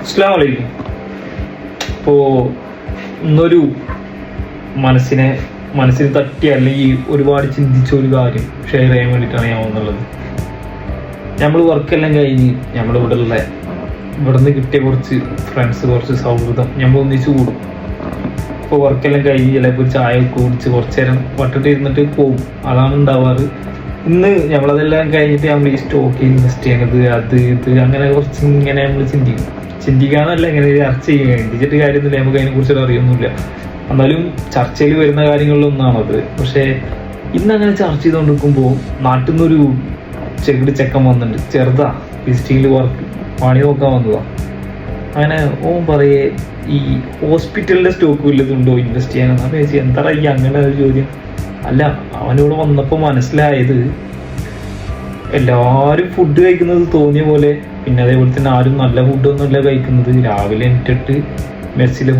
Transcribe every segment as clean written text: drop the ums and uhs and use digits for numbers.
അസ്സലാമു അലൈക്കും. ഇപ്പോൾ ഇന്നൊരു മനസ്സിന് തട്ടിയ അല്ലെങ്കിൽ ഒരുപാട് ചിന്തിച്ച ഒരു കാര്യം ഷെയർ ചെയ്യാൻ വേണ്ടിയിട്ടാണ് ഞാൻ വന്നുള്ളത്. നമ്മൾ വർക്കെല്ലാം കഴിഞ്ഞ് ഇവിടുന്ന് കിട്ടിയ കുറച്ച് ഫ്രണ്ട്സ്, കുറച്ച് സൗഹൃദം നമ്മൾ ഒന്നിച്ച് കൂടും. ഇപ്പോൾ വർക്കെല്ലാം കഴിഞ്ഞ് ചിലപ്പോൾ ഒരു ചായ ഒക്കെ കുടിച്ച് കുറച്ച് നേരം വട്ടിട്ട് ഇരുന്നിട്ട് പോകും. അതാണ് ഉണ്ടാവാറ്. ഇന്ന് നമ്മളതെല്ലാം കഴിഞ്ഞിട്ട് നമ്മൾ ഈ സ്റ്റോക്ക് ഇൻവെസ്റ്റ് ചെയ്യണത് അത് ഇത് അങ്ങനെ കുറച്ച് ഇങ്ങനെ നമ്മൾ ചിന്തിക്കാന്നല്ല, ഇങ്ങനെ ചർച്ച ചെയ്യുക. ചിന്തിച്ചിട്ട് കാര്യമൊന്നുമില്ല, നമുക്ക് അതിനെക്കുറിച്ചൊന്നും അറിയൊന്നുമില്ല. എന്നാലും ചർച്ചയിൽ വരുന്ന കാര്യങ്ങളിലൊന്നാണത്. പക്ഷേ ഇന്നങ്ങനെ ചർച്ച ചെയ്തുകൊണ്ടിരിക്കുമ്പോൾ നാട്ടിൽ നിന്നൊരു ചെക്കൻ വന്നിട്ടുണ്ട്. ചെറുതാ, വിസിറ്റിങ്ങിൽ വർക്ക് പണി നോക്കാൻ വന്നതാ. അങ്ങനെ ഓൻ പറയേ ഈ ഹോസ്പിറ്റലിൻ്റെ സ്റ്റോക്ക് വല്ലതുണ്ടോ ഇൻവെസ്റ്റ് ചെയ്യാനെന്ന്. അപ്പം ചോദിച്ചാൽ എന്താ ഈ അങ്ങനെ ഒരു ചോദ്യം. അല്ല, അവനോട് വന്നപ്പോൾ മനസ്സിലായത് എല്ലാവരും ഫുഡ് കഴിക്കുന്നത് തോന്നിയ പോലെ, പിന്നെ അതേപോലെ തന്നെ ആരും നല്ല ഫുഡൊന്നുമല്ല കഴിക്കുന്നത്. രാവിലെ എണീറ്റിട്ട് മെസ്സിലെ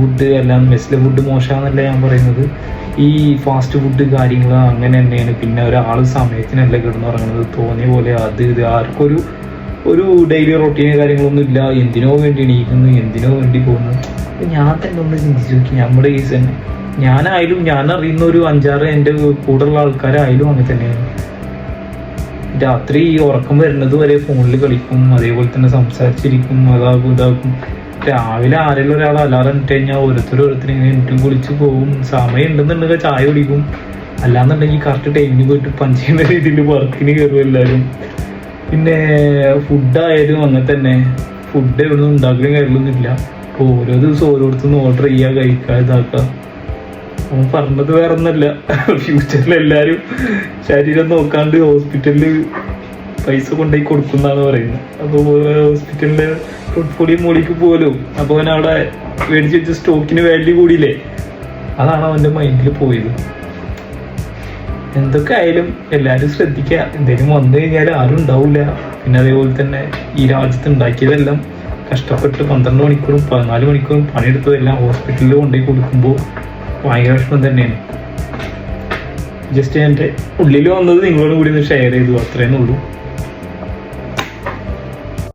ഫുഡ് മോശമാണെന്നല്ല ഞാൻ പറയുന്നത്. ഈ ഫാസ്റ്റ് ഫുഡ് കാര്യങ്ങൾ അങ്ങനെ തന്നെയാണ്. പിന്നെ ഒരാൾ സമയത്തിനല്ല കിടന്നുറങ്ങുന്നത് തോന്നിയ പോലെ. അത് ഇത് ആർക്കൊരു ഡെയിലി റൊട്ടീന് കാര്യങ്ങളൊന്നും ഇല്ല. എന്തിനോ വേണ്ടി എണീക്കുന്നു, എന്തിനോ വേണ്ടി പോകുന്നു. അപ്പം ഞാൻ തന്നെ ഒന്ന് ചിന്തിച്ച് നോക്കി. നമ്മുടെ കേസ് തന്നെ ഞാനായാലും, ഞാൻ അറിയുന്ന ഒരു 5-6 എൻ്റെ കൂടെയുള്ള ആൾക്കാരായാലും അങ്ങനെ തന്നെയാണ്. രാത്രി ഉറക്കം വരുന്നത് വരെ ഫോണിൽ കളിക്കും, അതേപോലെ തന്നെ സംസാരിച്ചിരിക്കും, ഇതാക്കും. രാവിലെ ആരെങ്കിലും ഒരാൾ അലാറം ഇട്ട് കഴിഞ്ഞാൽ ഓരോരുത്തരും ഇങ്ങനെ എനിക്കും കുളിച്ച് പോകും. സമയം ഉണ്ടെന്നുണ്ടെങ്കിൽ ചായ കുടിക്കും. അല്ലാന്നുണ്ടെങ്കിൽ കറക്റ്റ് ടൈമിന് പോയിട്ട് പഞ്ച് ചെയ്യുന്ന രീതിയിൽ വർക്കിന് കയറും എല്ലാവരും. പിന്നെ ഫുഡായാലും അങ്ങനെ തന്നെ. ഫുഡ് എവിടെ നിന്ന് ഉണ്ടാക്കലും കാര്യങ്ങളൊന്നുമില്ല. ഓരോ ദിവസം ഓരോരുത്തരും ഓർഡർ ചെയ്യുക, കഴിക്കുക, ഇതാക്കുക. അവൻ പറഞ്ഞത് വേറെ ഒന്നല്ല, ഫ്യൂച്ചറിൽ എല്ലാവരും ശരീരം നോക്കാണ്ട് ഹോസ്പിറ്റലിൽ പൈസ കൊണ്ടുപോയി കൊടുക്കുന്നതാണ് പറയുന്നത്. അപ്പോൾ ഹോസ്പിറ്റലിൻ്റെ പോർട്ട്ഫോളിയോ മോളിക്ക് പോലും. അപ്പോൾ അവൻ അവിടെ മേടിച്ച് വെച്ച സ്റ്റോക്കിന് വാല്യൂ കൂടിയില്ലേ. അതാണ് അവൻ്റെ മൈൻഡിൽ പോയത്. എന്തൊക്കെ ആയാലും എല്ലാവരും ശ്രദ്ധിക്കുക. എന്തെങ്കിലും വന്നു കഴിഞ്ഞാൽ ആരും ഉണ്ടാവില്ല. പിന്നെ അതേപോലെ തന്നെ ഈ രാജ്യത്ത് ഉണ്ടാക്കിയതെല്ലാം കഷ്ടപ്പെട്ട് 12 മണിക്കൂറും 14 മണിക്കൂറും പണിയെടുത്തതെല്ലാം ഹോസ്പിറ്റലിൽ കൊണ്ടുപോയി കൊടുക്കുമ്പോൾ ഭയങ്കര വിഷമം തന്നെയാണ്. ജസ്റ്റ് എൻ്റെ ഉള്ളിൽ വന്നത് നിങ്ങളോട് കൂടി ഒന്ന് ഷെയർ ചെയ്തു, അത്രേന്നുള്ളൂ.